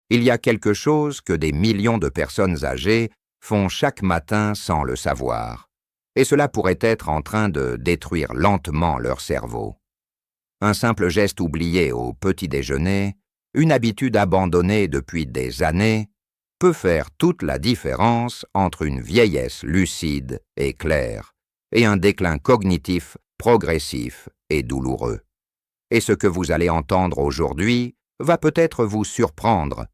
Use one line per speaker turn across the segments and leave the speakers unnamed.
Il y a quelque chose que des millions de personnes âgées font chaque matin sans le savoir, et cela pourrait être en train de détruire lentement leur cerveau. Un simple geste oublié au petit déjeuner, une habitude abandonnée depuis des années, peut faire toute la différence entre une vieillesse lucide et claire et un déclin cognitif progressif et douloureux. Et ce que vous allez entendre aujourd'hui va peut-être vous surprendre,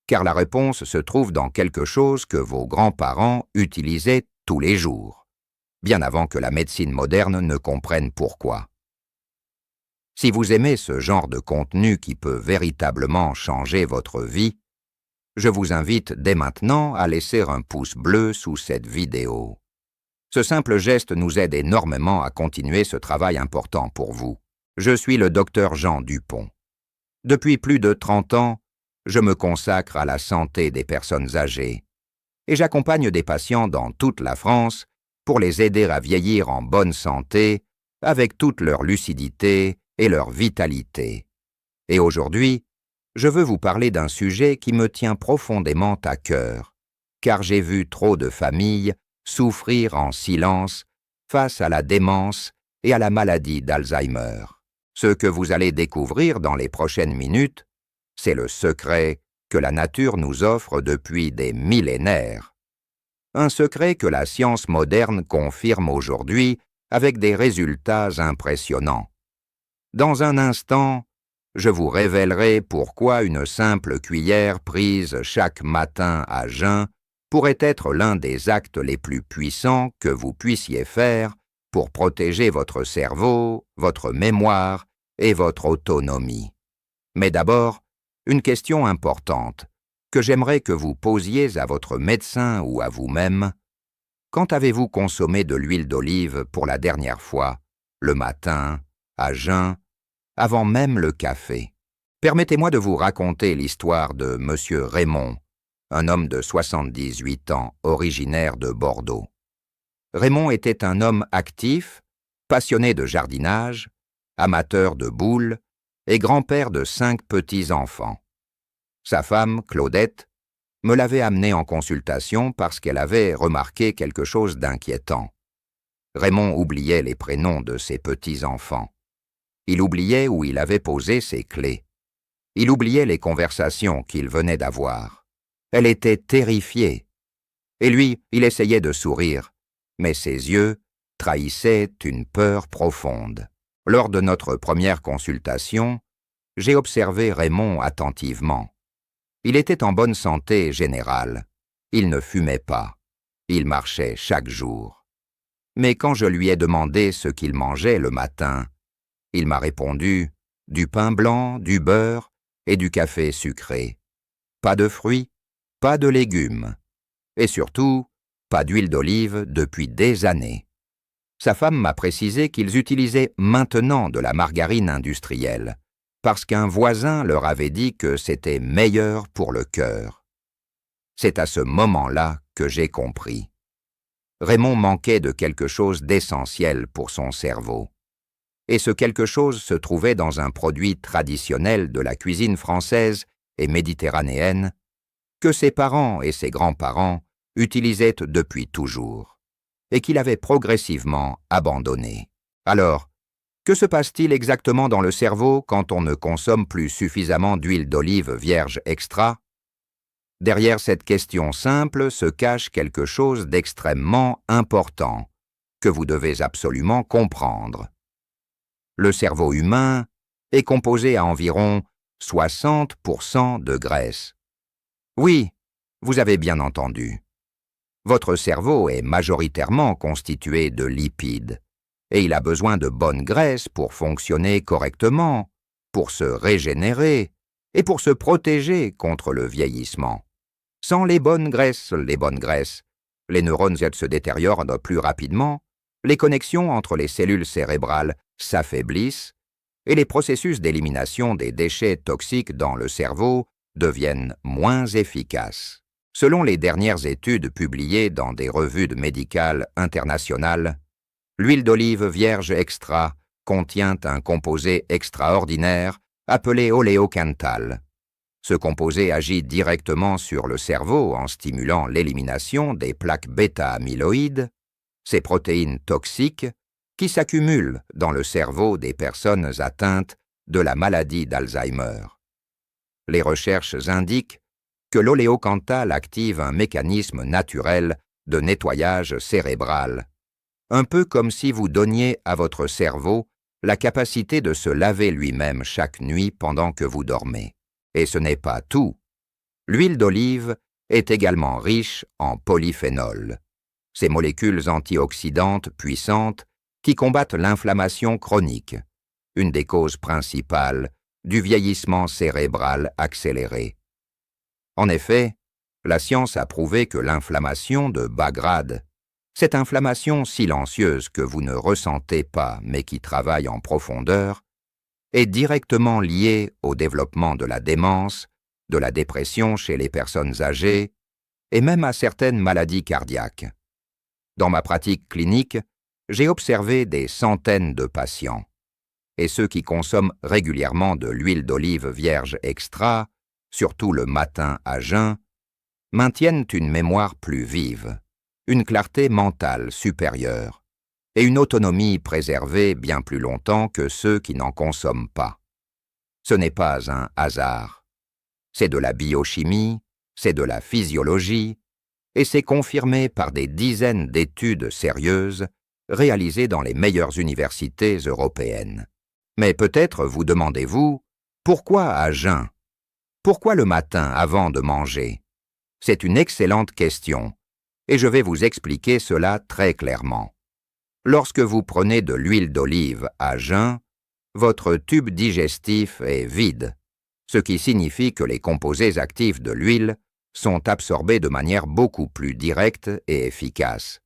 car la réponse se trouve dans quelque chose que vos grands-parents utilisaient tous les jours, bien avant que la médecine moderne ne comprenne pourquoi. Si vous aimez ce genre de contenu qui peut véritablement changer votre vie, je vous invite dès maintenant à laisser un pouce bleu sous cette vidéo. Ce simple geste nous aide énormément à continuer ce travail important pour vous. Je suis le docteur Jean Dupont. Depuis plus de 30 ans, je me consacre à la santé des personnes âgées et j'accompagne des patients dans toute la France pour les aider à vieillir en bonne santé avec toute leur lucidité et leur vitalité. Et aujourd'hui, je veux vous parler d'un sujet qui me tient profondément à cœur, car j'ai vu trop de familles souffrir en silence face à la démence et à la maladie d'Alzheimer. Ce que vous allez découvrir dans les prochaines minutes, c'est le secret que la nature nous offre depuis des millénaires. Un secret que la science moderne confirme aujourd'hui avec des résultats impressionnants. Dans un instant, je vous révélerai pourquoi une simple cuillère prise chaque matin à jeun pourrait être l'un des actes les plus puissants que vous puissiez faire pour protéger votre cerveau, votre mémoire et votre autonomie. Mais d'abord, une question importante que j'aimerais que vous posiez à votre médecin ou à vous-même. Quand avez-vous consommé de l'huile d'olive pour la dernière fois, le matin, à jeun, avant même le café? Permettez-moi de vous raconter l'histoire de M. Raymond, un homme de 78 ans, originaire de Bordeaux. Raymond était un homme actif, passionné de jardinage, amateur de boules et grand-père de 5 petits-enfants. Sa femme, Claudette, me l'avait amené en consultation parce qu'elle avait remarqué quelque chose d'inquiétant. Raymond oubliait les prénoms de ses petits-enfants. Il oubliait où il avait posé ses clés. Il oubliait les conversations qu'il venait d'avoir. Elle était terrifiée. Et lui, il essayait de sourire, mais ses yeux trahissaient une peur profonde. Lors de notre première consultation, j'ai observé Raymond attentivement. Il était en bonne santé générale. Il ne fumait pas. Il marchait chaque jour. Mais quand je lui ai demandé ce qu'il mangeait le matin, il m'a répondu « du pain blanc, du beurre et du café sucré. Pas de fruits, pas de légumes. Et surtout, pas d'huile d'olive depuis des années. » Sa femme m'a précisé qu'ils utilisaient maintenant de la margarine industrielle, parce qu'un voisin leur avait dit que c'était meilleur pour le cœur. C'est à ce moment-là que j'ai compris. Raymond manquait de quelque chose d'essentiel pour son cerveau. Et ce quelque chose se trouvait dans un produit traditionnel de la cuisine française et méditerranéenne que ses parents et ses grands-parents utilisaient depuis toujours, et qu'il avait progressivement abandonné. Alors, que se passe-t-il exactement dans le cerveau quand on ne consomme plus suffisamment d'huile d'olive vierge extra? Derrière cette question simple se cache quelque chose d'extrêmement important que vous devez absolument comprendre. Le cerveau humain est composé à environ 60% de graisse. Oui, vous avez bien entendu. Votre cerveau est majoritairement constitué de lipides, et il a besoin de bonnes graisses pour fonctionner correctement, pour se régénérer et pour se protéger contre le vieillissement. Sans les bonnes graisses, les neurones se détériorent plus rapidement, les connexions entre les cellules cérébrales s'affaiblissent et les processus d'élimination des déchets toxiques dans le cerveau deviennent moins efficaces. Selon les dernières études publiées dans des revues médicales internationales, l'huile d'olive vierge extra contient un composé extraordinaire appelé oléocanthal. Ce composé agit directement sur le cerveau en stimulant l'élimination des plaques bêta-amyloïdes, ces protéines toxiques qui s'accumulent dans le cerveau des personnes atteintes de la maladie d'Alzheimer. Les recherches indiquent que l'oléocanthal active un mécanisme naturel de nettoyage cérébral, un peu comme si vous donniez à votre cerveau la capacité de se laver lui-même chaque nuit pendant que vous dormez. Et ce n'est pas tout. L'huile d'olive est également riche en polyphénols, ces molécules antioxydantes puissantes qui combattent l'inflammation chronique, une des causes principales du vieillissement cérébral accéléré. En effet, la science a prouvé que l'inflammation de bas grade, cette inflammation silencieuse que vous ne ressentez pas mais qui travaille en profondeur, est directement liée au développement de la démence, de la dépression chez les personnes âgées et même à certaines maladies cardiaques. Dans ma pratique clinique, j'ai observé des centaines de patients, et ceux qui consomment régulièrement de l'huile d'olive vierge extra, surtout le matin à jeun, maintiennent une mémoire plus vive, une clarté mentale supérieure et une autonomie préservée bien plus longtemps que ceux qui n'en consomment pas. Ce n'est pas un hasard. C'est de la biochimie, c'est de la physiologie, et c'est confirmé par des dizaines d'études sérieuses réalisées dans les meilleures universités européennes. Mais peut-être vous demandez-vous, pourquoi à jeun? Pourquoi le matin avant de manger? C'est une excellente question, et je vais vous expliquer cela très clairement. Lorsque vous prenez de l'huile d'olive à jeun, votre tube digestif est vide, ce qui signifie que les composés actifs de l'huile sont absorbés de manière beaucoup plus directe et efficace.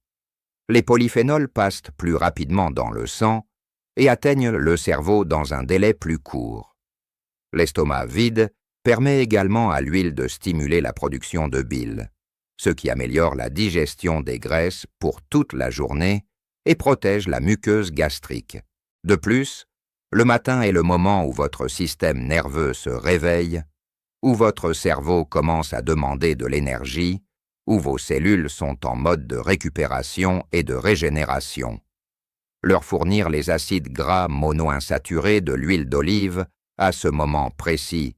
Les polyphénols passent plus rapidement dans le sang et atteignent le cerveau dans un délai plus court. L'estomac vide permet également à l'huile de stimuler la production de bile, ce qui améliore la digestion des graisses pour toute la journée et protège la muqueuse gastrique. De plus, le matin est le moment où votre système nerveux se réveille, où votre cerveau commence à demander de l'énergie, où vos cellules sont en mode de récupération et de régénération. Leur fournir les acides gras monoinsaturés de l'huile d'olive à ce moment précis,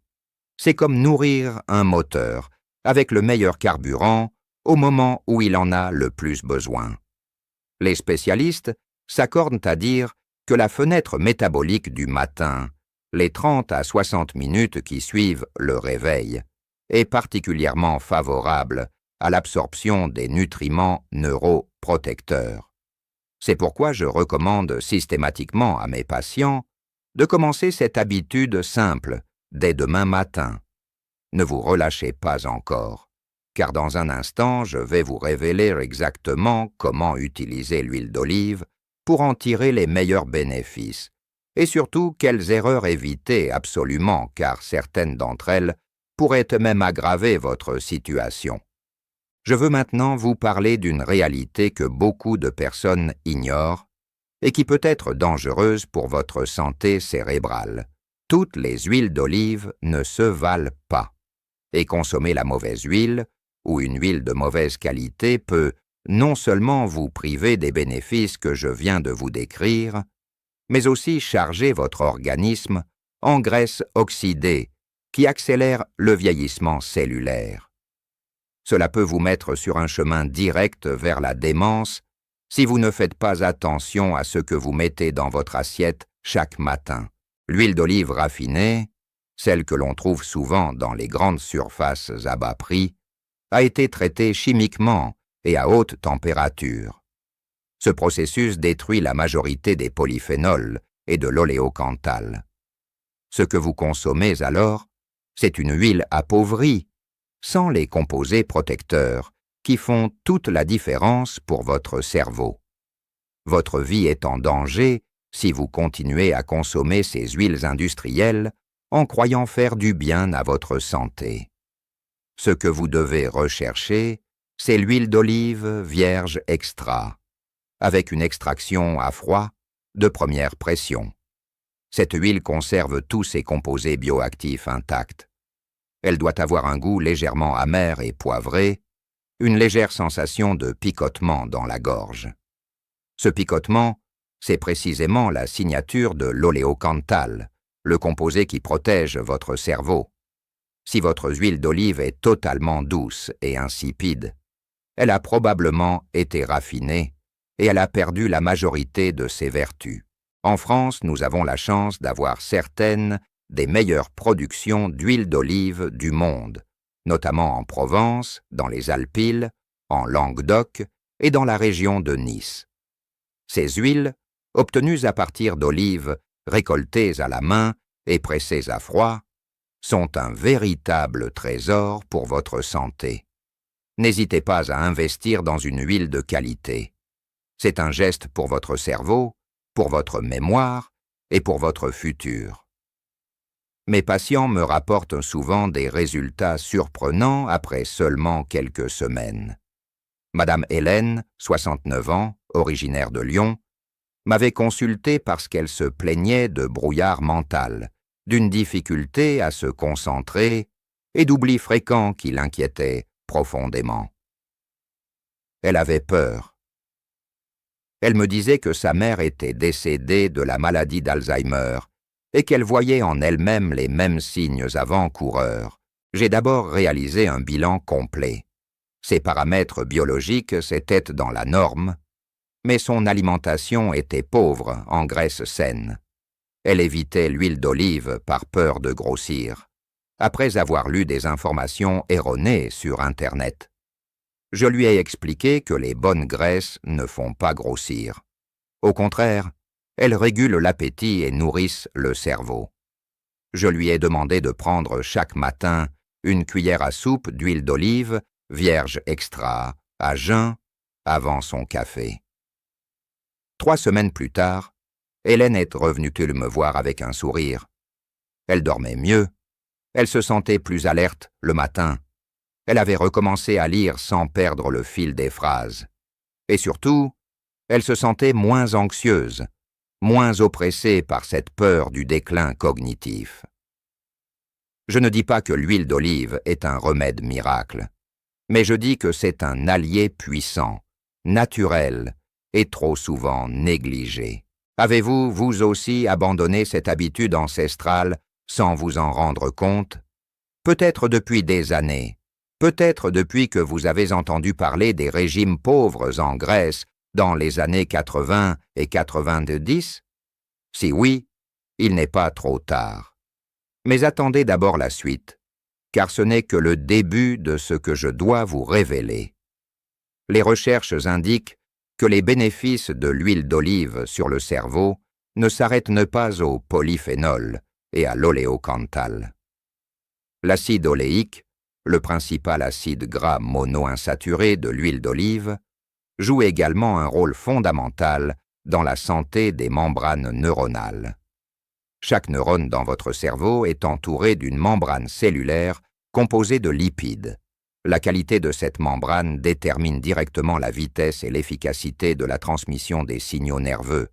c'est comme nourrir un moteur avec le meilleur carburant au moment où il en a le plus besoin. Les spécialistes s'accordent à dire que la fenêtre métabolique du matin, les 30 à 60 minutes qui suivent le réveil, est particulièrement favorable à l'absorption des nutriments neuroprotecteurs. C'est pourquoi je recommande systématiquement à mes patients de commencer cette habitude simple dès demain matin. Ne vous relâchez pas encore, car dans un instant, je vais vous révéler exactement comment utiliser l'huile d'olive pour en tirer les meilleurs bénéfices, et surtout quelles erreurs éviter absolument, car certaines d'entre elles pourraient même aggraver votre situation. Je veux maintenant vous parler d'une réalité que beaucoup de personnes ignorent et qui peut être dangereuse pour votre santé cérébrale. Toutes les huiles d'olive ne se valent pas, et consommer la mauvaise huile ou une huile de mauvaise qualité peut non seulement vous priver des bénéfices que je viens de vous décrire, mais aussi charger votre organisme en graisse oxydée qui accélère le vieillissement cellulaire. Cela peut vous mettre sur un chemin direct vers la démence si vous ne faites pas attention à ce que vous mettez dans votre assiette chaque matin. L'huile d'olive raffinée, celle que l'on trouve souvent dans les grandes surfaces à bas prix, a été traitée chimiquement et à haute température. Ce processus détruit la majorité des polyphénols et de l'oléocanthal. Ce que vous consommez alors, c'est une huile appauvrie, sans les composés protecteurs, qui font toute la différence pour votre cerveau. Votre vie est en danger si vous continuez à consommer ces huiles industrielles en croyant faire du bien à votre santé. Ce que vous devez rechercher, c'est l'huile d'olive vierge extra, avec une extraction à froid de première pression. Cette huile conserve tous ses composés bioactifs intacts. Elle doit avoir un goût légèrement amer et poivré, une légère sensation de picotement dans la gorge. Ce picotement, c'est précisément la signature de l'oléocanthal, le composé qui protège votre cerveau. Si votre huile d'olive est totalement douce et insipide, elle a probablement été raffinée et elle a perdu la majorité de ses vertus. En France, nous avons la chance d'avoir certaines des meilleures productions d'huile d'olive du monde, notamment en Provence, dans les Alpilles, en Languedoc et dans la région de Nice. Ces huiles, obtenues à partir d'olives récoltées à la main et pressées à froid, sont un véritable trésor pour votre santé. N'hésitez pas à investir dans une huile de qualité. C'est un geste pour votre cerveau, pour votre mémoire et pour votre futur. Mes patients me rapportent souvent des résultats surprenants après seulement quelques semaines. Madame Hélène, 69 ans, originaire de Lyon, m'avait consulté parce qu'elle se plaignait de brouillard mental, d'une difficulté à se concentrer et d'oublis fréquents qui l'inquiétaient profondément. Elle avait peur. Elle me disait que sa mère était décédée de la maladie d'Alzheimer et qu'elle voyait en elle-même les mêmes signes avant-coureurs. J'ai d'abord réalisé un bilan complet. Ses paramètres biologiques s'étaient dans la norme, mais son alimentation était pauvre en graisses saines. Elle évitait l'huile d'olive par peur de grossir, après avoir lu des informations erronées sur Internet. Je lui ai expliqué que les bonnes graisses ne font pas grossir. Au contraire, elles régulent l'appétit et nourrissent le cerveau. Je lui ai demandé de prendre chaque matin une cuillère à soupe d'huile d'olive, vierge extra, à jeun, avant son café. 3 semaines plus tard, Hélène est revenue me voir avec un sourire. Elle dormait mieux, elle se sentait plus alerte le matin, elle avait recommencé à lire sans perdre le fil des phrases. Et surtout, elle se sentait moins anxieuse, moins oppressée par cette peur du déclin cognitif. Je ne dis pas que l'huile d'olive est un remède miracle, mais je dis que c'est un allié puissant, naturel et trop souvent négligé. Avez-vous, vous aussi, abandonné cette habitude ancestrale sans vous en rendre compte? Peut-être depuis des années, peut-être depuis que vous avez entendu parler des régimes pauvres en Grèce dans les années 80 et 90? Si oui, il n'est pas trop tard. Mais attendez d'abord la suite, car ce n'est que le début de ce que je dois vous révéler. Les recherches indiquent que les bénéfices de l'huile d'olive sur le cerveau ne s'arrêtent pas au polyphénol et à l'oléocanthal. L'acide oléique, le principal acide gras monoinsaturé de l'huile d'olive, joue également un rôle fondamental dans la santé des membranes neuronales. Chaque neurone dans votre cerveau est entouré d'une membrane cellulaire composée de lipides. La qualité de cette membrane détermine directement la vitesse et l'efficacité de la transmission des signaux nerveux,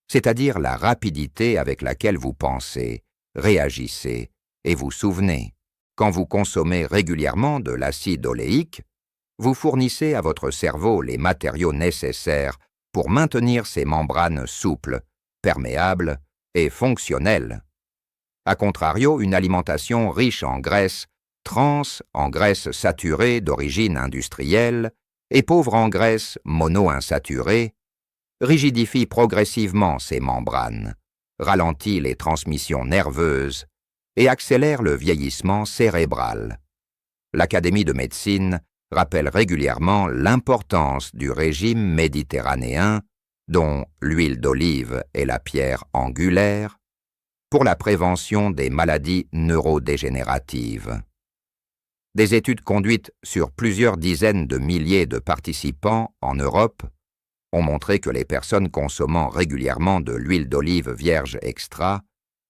c'est-à-dire la rapidité avec laquelle vous pensez, réagissez et vous souvenez. Quand vous consommez régulièrement de l'acide oléique, vous fournissez à votre cerveau les matériaux nécessaires pour maintenir ces membranes souples, perméables et fonctionnelles. A contrario, une alimentation riche en graisses, trans en graisses saturées d'origine industrielle et pauvre en graisses monoinsaturées, rigidifie progressivement ces membranes, ralentit les transmissions nerveuses et accélère le vieillissement cérébral. L'Académie de médecine rappelle régulièrement l'importance du régime méditerranéen, dont l'huile d'olive est la pierre angulaire, pour la prévention des maladies neurodégénératives. Des études conduites sur plusieurs dizaines de milliers de participants en Europe ont montré que les personnes consommant régulièrement de l'huile d'olive vierge extra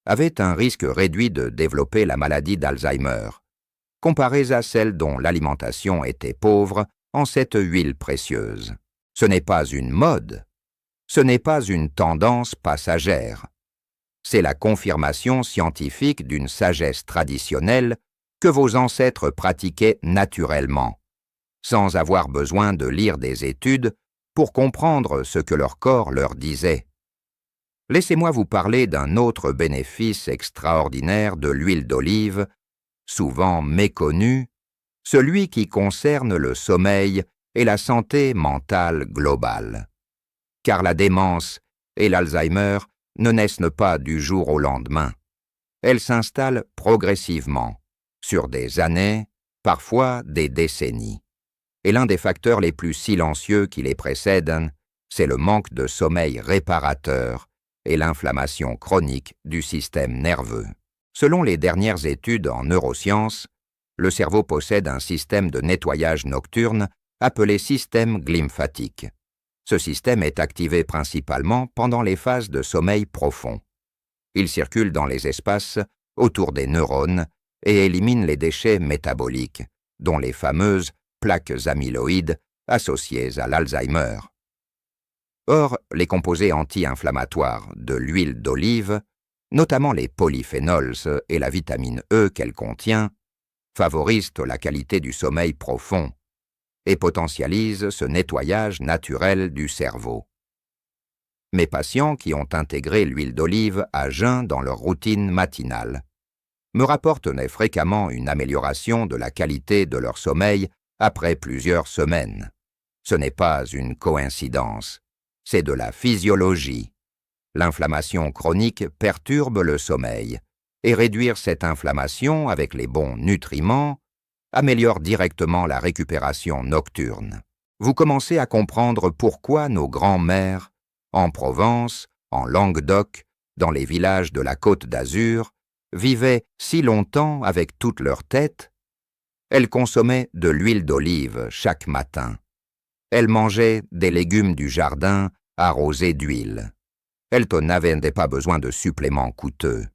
avaient un risque réduit de développer la maladie d'Alzheimer, comparées à celles dont l'alimentation était pauvre en cette huile précieuse. Ce n'est pas une mode, ce n'est pas une tendance passagère. C'est la confirmation scientifique d'une sagesse traditionnelle que vos ancêtres pratiquaient naturellement, sans avoir besoin de lire des études pour comprendre ce que leur corps leur disait. Laissez-moi vous parler d'un autre bénéfice extraordinaire de l'huile d'olive, souvent méconnu, celui qui concerne le sommeil et la santé mentale globale. Car la démence et l'Alzheimer ne naissent pas du jour au lendemain. Elles s'installent progressivement, sur des années, parfois des décennies. Et l'un des facteurs les plus silencieux qui les précèdent, c'est le manque de sommeil réparateur et l'inflammation chronique du système nerveux. Selon les dernières études en neurosciences, le cerveau possède un système de nettoyage nocturne appelé système glymphatique. Ce système est activé principalement pendant les phases de sommeil profond. Il circule dans les espaces autour des neurones et élimine les déchets métaboliques, dont les fameuses plaques amyloïdes associées à l'Alzheimer. Or, les composés anti-inflammatoires de l'huile d'olive, notamment les polyphénols et la vitamine E qu'elle contient, favorisent la qualité du sommeil profond et potentialisent ce nettoyage naturel du cerveau. Mes patients qui ont intégré l'huile d'olive à jeun dans leur routine matinale me rapportent fréquemment une amélioration de la qualité de leur sommeil après plusieurs semaines. Ce n'est pas une coïncidence, c'est de la physiologie. L'inflammation chronique perturbe le sommeil, et réduire cette inflammation avec les bons nutriments améliore directement la récupération nocturne. Vous commencez à comprendre pourquoi nos grands-mères, en Provence, en Languedoc, dans les villages de la Côte d'Azur, vivaient si longtemps avec toute leur tête. Elles consommaient de l'huile d'olive chaque matin. Elles mangeaient des légumes du jardin arrosés d'huile. Elles n'avaient pas besoin de suppléments coûteux.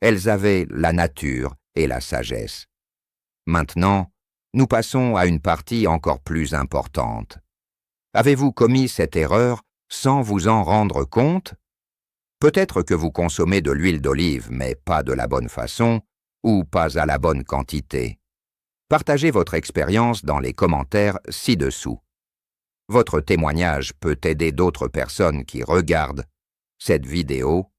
Elles avaient la nature et la sagesse. Maintenant, nous passons à une partie encore plus importante. Avez-vous commis cette erreur sans vous en rendre compte? Peut-être que vous consommez de l'huile d'olive, mais pas de la bonne façon ou pas à la bonne quantité. Partagez votre expérience dans les commentaires ci-dessous. Votre témoignage peut aider d'autres personnes qui regardent cette vidéo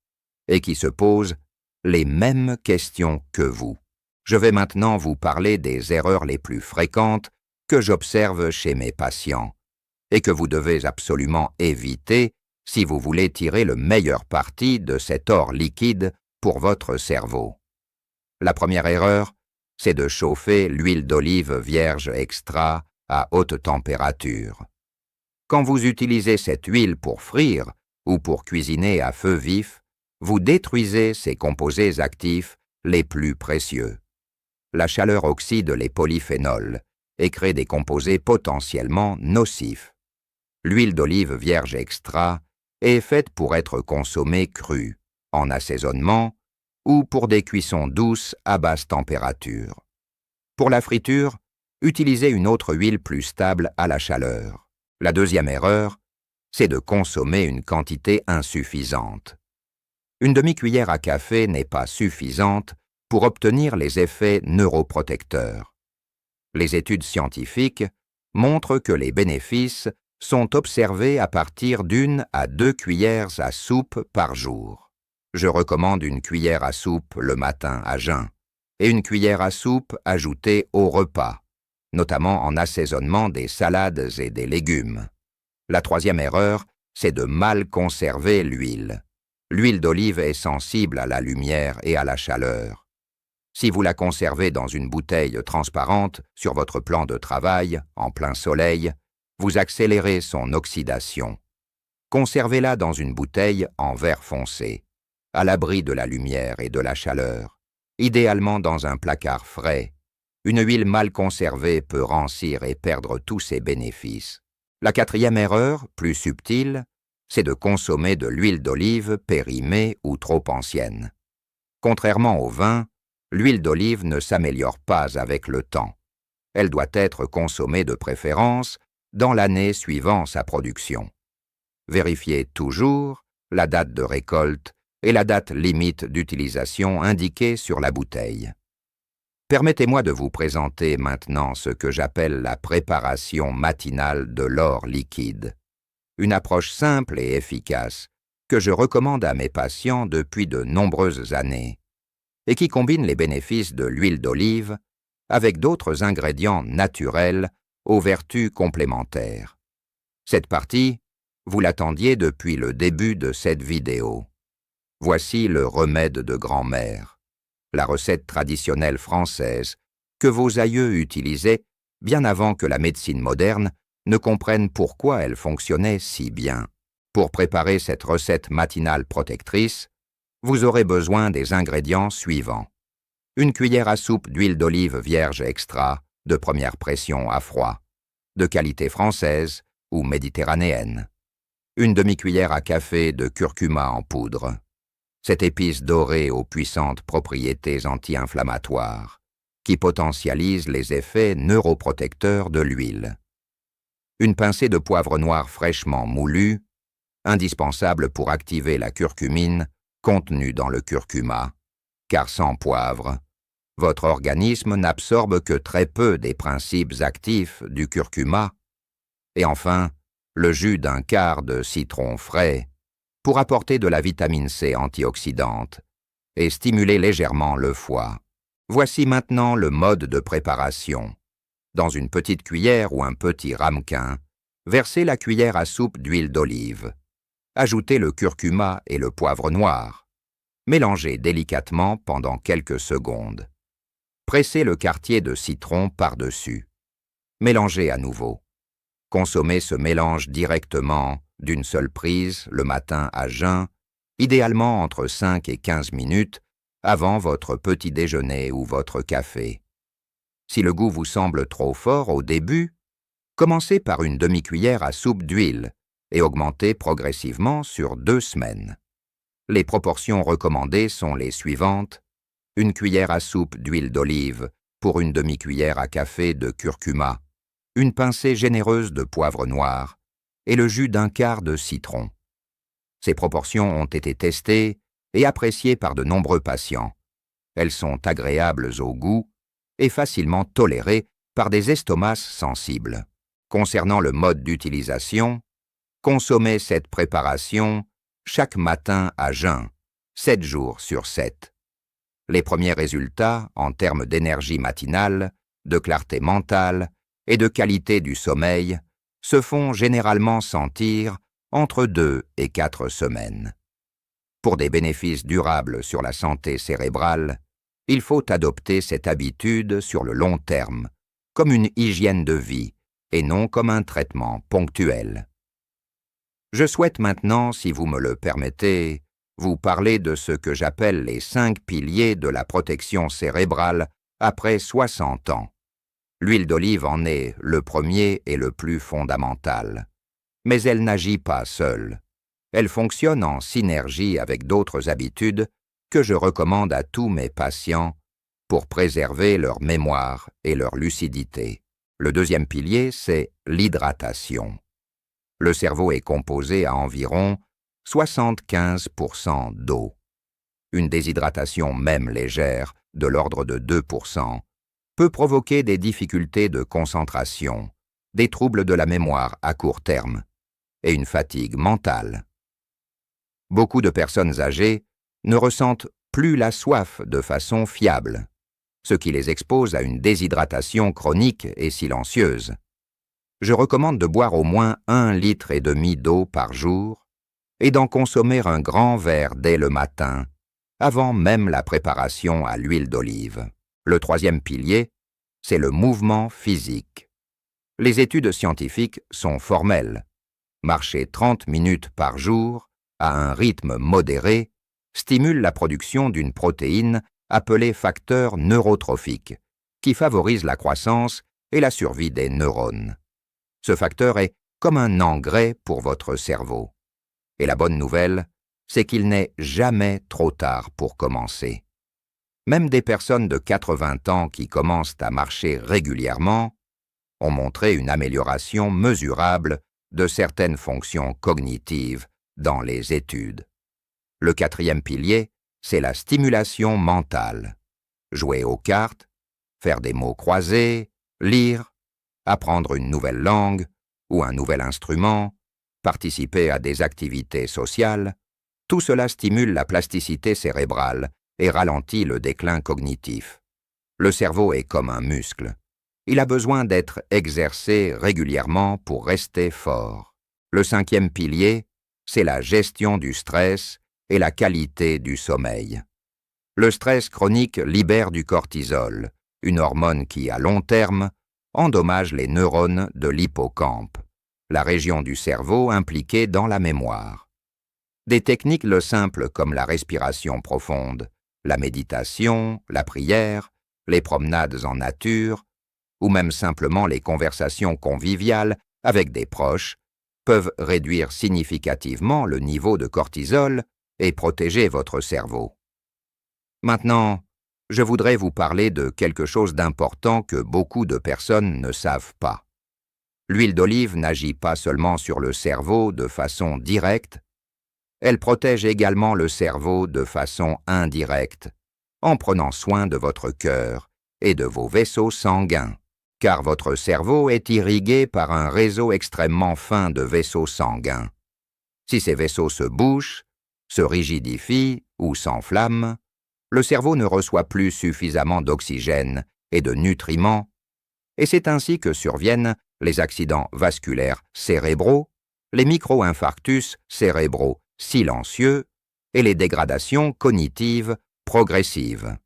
et qui se posent les mêmes questions que vous. Je vais maintenant vous parler des erreurs les plus fréquentes que j'observe chez mes patients et que vous devez absolument éviter si vous voulez tirer le meilleur parti de cet or liquide pour votre cerveau. La première erreur, c'est de chauffer l'huile d'olive vierge extra à haute température. Quand vous utilisez cette huile pour frire ou pour cuisiner à feu vif, vous détruisez ces composés actifs les plus précieux. La chaleur oxyde les polyphénols et crée des composés potentiellement nocifs. L'huile d'olive vierge extra est faite pour être consommée crue, en assaisonnement ou pour des cuissons douces à basse température. Pour la friture, utilisez une autre huile plus stable à la chaleur. La deuxième erreur, c'est de consommer une quantité insuffisante. Une demi-cuillère à café n'est pas suffisante pour obtenir les effets neuroprotecteurs. Les études scientifiques montrent que les bénéfices sont observés à partir d'1 à 2 cuillères à soupe par jour. Je recommande une cuillère à soupe le matin à jeun et une cuillère à soupe ajoutée au repas, notamment en assaisonnement des salades et des légumes. La troisième erreur, c'est de mal conserver l'huile. L'huile d'olive est sensible à la lumière et à la chaleur. Si vous la conservez dans une bouteille transparente sur votre plan de travail, en plein soleil, vous accélérez son oxydation. Conservez-la dans une bouteille en verre foncé, à l'abri de la lumière et de la chaleur, idéalement dans un placard frais. Une huile mal conservée peut rancir et perdre tous ses bénéfices. La quatrième erreur, plus subtile, c'est de consommer de l'huile d'olive périmée ou trop ancienne. Contrairement au vin, l'huile d'olive ne s'améliore pas avec le temps. Elle doit être consommée de préférence dans l'année suivant sa production. Vérifiez toujours la date de récolte et la date limite d'utilisation indiquée sur la bouteille. Permettez-moi de vous présenter maintenant ce que j'appelle la préparation matinale de l'or liquide. Une approche simple et efficace que je recommande à mes patients depuis de nombreuses années et qui combine les bénéfices de l'huile d'olive avec d'autres ingrédients naturels aux vertus complémentaires. Cette partie, vous l'attendiez depuis le début de cette vidéo. Voici le remède de grand-mère, la recette traditionnelle française que vos aïeux utilisaient bien avant que la médecine moderne ne comprenne pourquoi elle fonctionnait si bien. Pour préparer cette recette matinale protectrice, vous aurez besoin des ingrédients suivants. Une cuillère à soupe d'huile d'olive vierge extra, de première pression à froid, de qualité française ou méditerranéenne. Une demi-cuillère à café de curcuma en poudre. Cette épice dorée aux puissantes propriétés anti-inflammatoires, qui potentialise les effets neuroprotecteurs de l'huile. Une pincée de poivre noir fraîchement moulu, indispensable pour activer la curcumine contenue dans le curcuma, car sans poivre, votre organisme n'absorbe que très peu des principes actifs du curcuma. Et enfin, le jus d'un quart de citron frais pour apporter de la vitamine C antioxydante et stimuler légèrement le foie. Voici maintenant le mode de préparation. Dans une petite cuillère ou un petit ramequin, versez la cuillère à soupe d'huile d'olive. Ajoutez le curcuma et le poivre noir. Mélangez délicatement pendant quelques secondes. Pressez le quartier de citron par-dessus. Mélangez à nouveau. Consommez ce mélange directement, d'une seule prise, le matin à jeun, idéalement entre 5 et 15 minutes, avant votre petit déjeuner ou votre café. Si le goût vous semble trop fort au début, commencez par une demi-cuillère à soupe d'huile et augmentez progressivement sur 2 semaines. Les proportions recommandées sont les suivantes: une cuillère à soupe d'huile d'olive pour une demi-cuillère à café de curcuma, une pincée généreuse de poivre noir et le jus d'un quart de citron. Ces proportions ont été testées et appréciées par de nombreux patients. Elles sont agréables au goût et facilement tolérées par des estomacs sensibles. Concernant le mode d'utilisation, consommez cette préparation chaque matin à jeun, 7 jours sur 7. Les premiers résultats, en termes d'énergie matinale, de clarté mentale et de qualité du sommeil, se font généralement sentir entre 2 et 4 semaines. Pour des bénéfices durables sur la santé cérébrale, il faut adopter cette habitude sur le long terme, comme une hygiène de vie et non comme un traitement ponctuel. Je souhaite maintenant, si vous me le permettez, vous parler de ce que j'appelle les 5 piliers de la protection cérébrale après 60 ans. L'huile d'olive en est le premier et le plus fondamental. Mais elle n'agit pas seule. Elle fonctionne en synergie avec d'autres habitudes que je recommande à tous mes patients pour préserver leur mémoire et leur lucidité. Le deuxième pilier, c'est l'hydratation. Le cerveau est composé à environ 75% d'eau. Une déshydratation même légère, de l'ordre de 2%, peut provoquer des difficultés de concentration, des troubles de la mémoire à court terme et une fatigue mentale. Beaucoup de personnes âgées ne ressentent plus la soif de façon fiable, ce qui les expose à une déshydratation chronique et silencieuse. Je recommande de boire au moins 1,5 litre d'eau par jour et d'en consommer un grand verre dès le matin, avant même la préparation à l'huile d'olive. Le troisième pilier, c'est le mouvement physique. Les études scientifiques sont formelles. Marcher 30 minutes par jour, à un rythme modéré, stimule la production d'une protéine appelée facteur neurotrophique, qui favorise la croissance et la survie des neurones. Ce facteur est comme un engrais pour votre cerveau. Et la bonne nouvelle, c'est qu'il n'est jamais trop tard pour commencer. Même des personnes de 80 ans qui commencent à marcher régulièrement ont montré une amélioration mesurable de certaines fonctions cognitives dans les études. Le quatrième pilier, c'est la stimulation mentale. Jouer aux cartes, faire des mots croisés, lire, apprendre une nouvelle langue ou un nouvel instrument, participer à des activités sociales, tout cela stimule la plasticité cérébrale et ralentit le déclin cognitif. Le cerveau est comme un muscle. Il a besoin d'être exercé régulièrement pour rester fort. Le 5e pilier, c'est la gestion du stress et la qualité du sommeil. Le stress chronique libère du cortisol, une hormone qui, à long terme, endommage les neurones de l'hippocampe, la région du cerveau impliquée dans la mémoire. Des techniques simples comme la respiration profonde, la méditation, la prière, les promenades en nature, ou même simplement les conversations conviviales avec des proches, peuvent réduire significativement le niveau de cortisol et protéger votre cerveau. Maintenant, je voudrais vous parler de quelque chose d'important que beaucoup de personnes ne savent pas. L'huile d'olive n'agit pas seulement sur le cerveau de façon directe, elle protège également le cerveau de façon indirecte, en prenant soin de votre cœur et de vos vaisseaux sanguins, car votre cerveau est irrigué par un réseau extrêmement fin de vaisseaux sanguins. Si ces vaisseaux se bouchent, se rigidifient ou s'enflamment, le cerveau ne reçoit plus suffisamment d'oxygène et de nutriments, et c'est ainsi que surviennent les accidents vasculaires cérébraux, les micro-infarctus cérébraux silencieux et les dégradations cognitives progressives.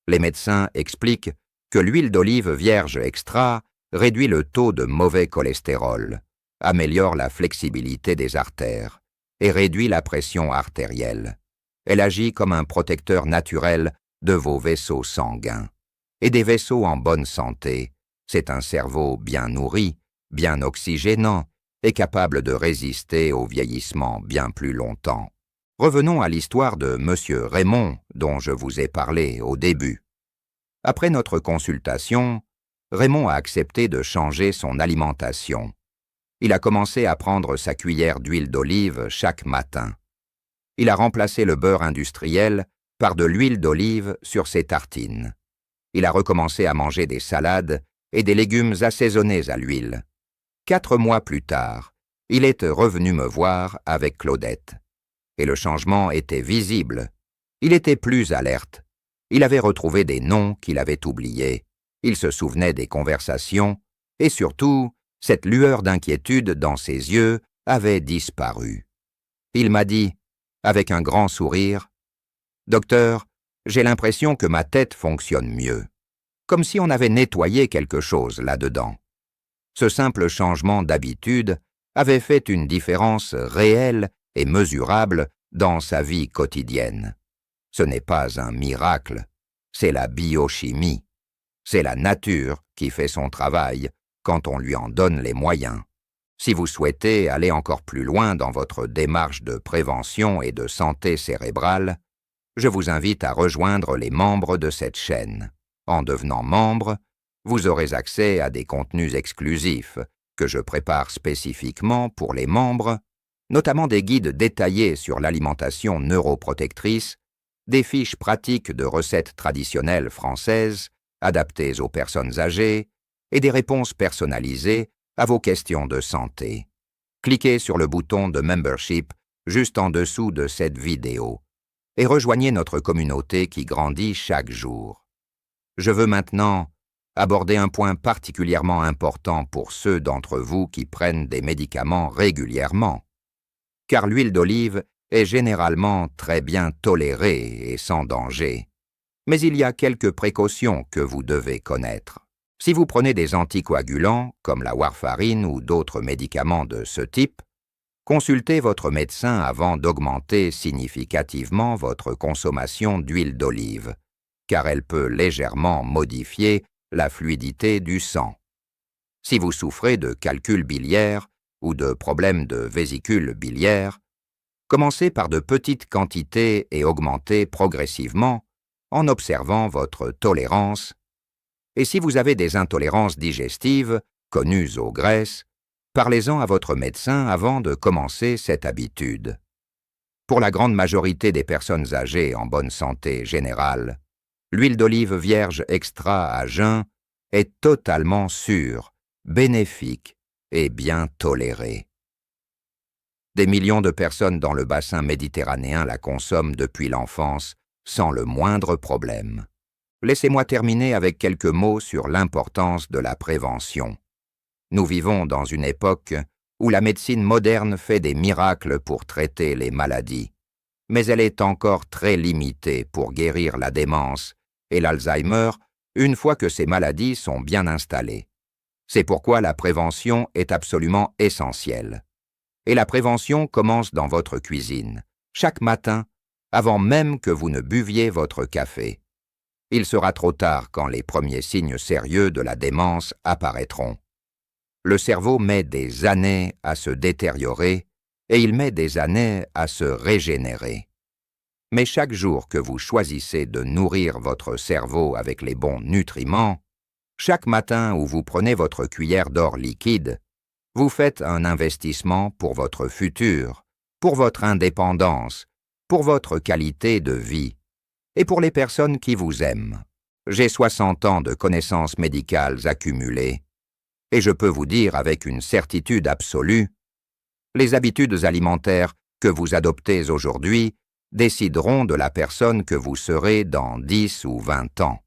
Les médecins expliquent que l'huile d'olive vierge extra réduit le taux de mauvais cholestérol, améliore la flexibilité des artères et réduit la pression artérielle. Elle agit comme un protecteur naturel de vos vaisseaux sanguins. Et des vaisseaux en bonne santé, c'est un cerveau bien nourri, bien oxygénant et capable de résister au vieillissement bien plus longtemps. Revenons à l'histoire de M. Raymond dont je vous ai parlé au début. Après notre consultation, Raymond a accepté de changer son alimentation. Il a commencé à prendre sa cuillère d'huile d'olive chaque matin. Il a remplacé le beurre industriel par de l'huile d'olive sur ses tartines. Il a recommencé à manger des salades et des légumes assaisonnés à l'huile. 4 mois plus tard, il est revenu me voir avec Claudette. Et le changement était visible. Il était plus alerte. Il avait retrouvé des noms qu'il avait oubliés. Il se souvenait des conversations et surtout, cette lueur d'inquiétude dans ses yeux avait disparu. Il m'a dit, avec un grand sourire, « Docteur, j'ai l'impression que ma tête fonctionne mieux. Comme si on avait nettoyé quelque chose là-dedans. » Ce simple changement d'habitude avait fait une différence réelle et mesurable dans sa vie quotidienne. Ce n'est pas un miracle, c'est la biochimie. C'est la nature qui fait son travail quand on lui en donne les moyens. Si vous souhaitez aller encore plus loin dans votre démarche de prévention et de santé cérébrale, je vous invite à rejoindre les membres de cette chaîne. En devenant membre, vous aurez accès à des contenus exclusifs que je prépare spécifiquement pour les membres, notamment des guides détaillés sur l'alimentation neuroprotectrice, des fiches pratiques de recettes traditionnelles françaises adaptées aux personnes âgées et des réponses personnalisées à vos questions de santé. Cliquez sur le bouton de Membership juste en dessous de cette vidéo et rejoignez notre communauté qui grandit chaque jour. Je veux maintenant aborder un point particulièrement important pour ceux d'entre vous qui prennent des médicaments régulièrement, car l'huile d'olive est généralement très bien tolérée et sans danger. Mais il y a quelques précautions que vous devez connaître. Si vous prenez des anticoagulants, comme la warfarine ou d'autres médicaments de ce type, consultez votre médecin avant d'augmenter significativement votre consommation d'huile d'olive, car elle peut légèrement modifier la fluidité du sang. Si vous souffrez de calcul biliaire ou de problèmes de vésicule biliaire, commencez par de petites quantités et augmentez progressivement en observant votre tolérance. Et si vous avez des intolérances digestives, connues aux graisses, parlez-en à votre médecin avant de commencer cette habitude. Pour la grande majorité des personnes âgées en bonne santé générale, l'huile d'olive vierge extra à jeun est totalement sûre, bénéfique et bien tolérée. Des millions de personnes dans le bassin méditerranéen la consomment depuis l'enfance sans le moindre problème. Laissez-moi terminer avec quelques mots sur l'importance de la prévention. Nous vivons dans une époque où la médecine moderne fait des miracles pour traiter les maladies, mais elle est encore très limitée pour guérir la démence et l'Alzheimer une fois que ces maladies sont bien installées. C'est pourquoi la prévention est absolument essentielle. Et la prévention commence dans votre cuisine, chaque matin, avant même que vous ne buviez votre café. Il sera trop tard quand les premiers signes sérieux de la démence apparaîtront. Le cerveau met des années à se détériorer et il met des années à se régénérer. Mais chaque jour que vous choisissez de nourrir votre cerveau avec les bons nutriments, chaque matin où vous prenez votre cuillère d'or liquide, vous faites un investissement pour votre futur, pour votre indépendance, pour votre qualité de vie et pour les personnes qui vous aiment. J'ai 60 ans de connaissances médicales accumulées et je peux vous dire avec une certitude absolue, les habitudes alimentaires que vous adoptez aujourd'hui décideront de la personne que vous serez dans 10 ou 20 ans.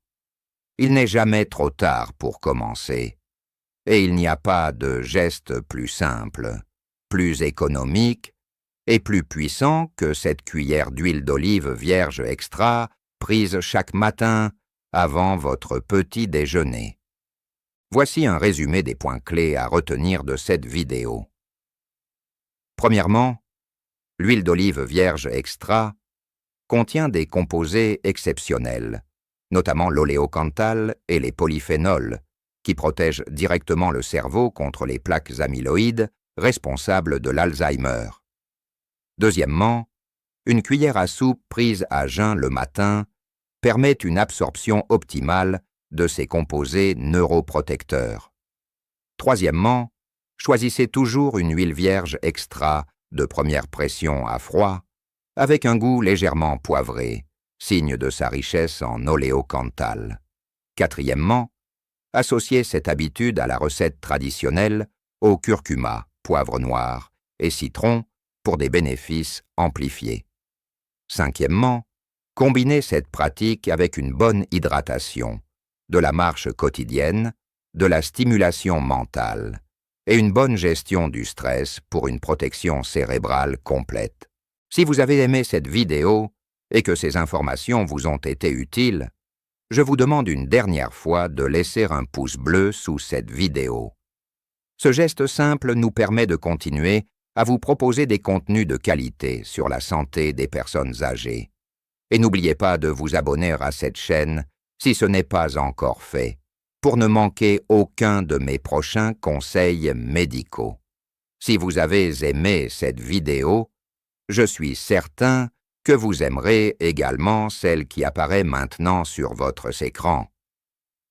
Il n'est jamais trop tard pour commencer. Et il n'y a pas de geste plus simple, plus économique et plus puissant que cette cuillère d'huile d'olive vierge extra prise chaque matin avant votre petit déjeuner. Voici un résumé des points clés à retenir de cette vidéo. Premièrement, l'huile d'olive vierge extra contient des composés exceptionnels, notamment l'oléocanthal et les polyphénols, qui protègent directement le cerveau contre les plaques amyloïdes responsables de l'Alzheimer. Deuxièmement, une cuillère à soupe prise à jeun le matin permet une absorption optimale de ces composés neuroprotecteurs. Troisièmement, choisissez toujours une huile vierge extra de première pression à froid, avec un goût légèrement poivré, signe de sa richesse en oléocanthal. Quatrièmement, associez cette habitude à la recette traditionnelle au curcuma, poivre noir et citron pour des bénéfices amplifiés. Cinquièmement, combinez cette pratique avec une bonne hydratation, de la marche quotidienne, de la stimulation mentale et une bonne gestion du stress pour une protection cérébrale complète. Si vous avez aimé cette vidéo et que ces informations vous ont été utiles, je vous demande une dernière fois de laisser un pouce bleu sous cette vidéo. Ce geste simple nous permet de continuer à vous proposer des contenus de qualité sur la santé des personnes âgées. Et n'oubliez pas de vous abonner à cette chaîne si ce n'est pas encore fait, pour ne manquer aucun de mes prochains conseils médicaux. Si vous avez aimé cette vidéo, je suis certain que vous aimerez également celle qui apparaît maintenant sur votre écran.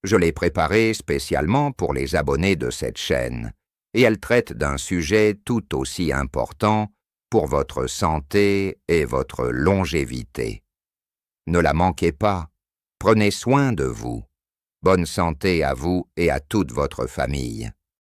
Je l'ai préparée spécialement pour les abonnés de cette chaîne, et elle traite d'un sujet tout aussi important pour votre santé et votre longévité. Ne la manquez pas, prenez soin de vous. Bonne santé à vous et à toute votre famille.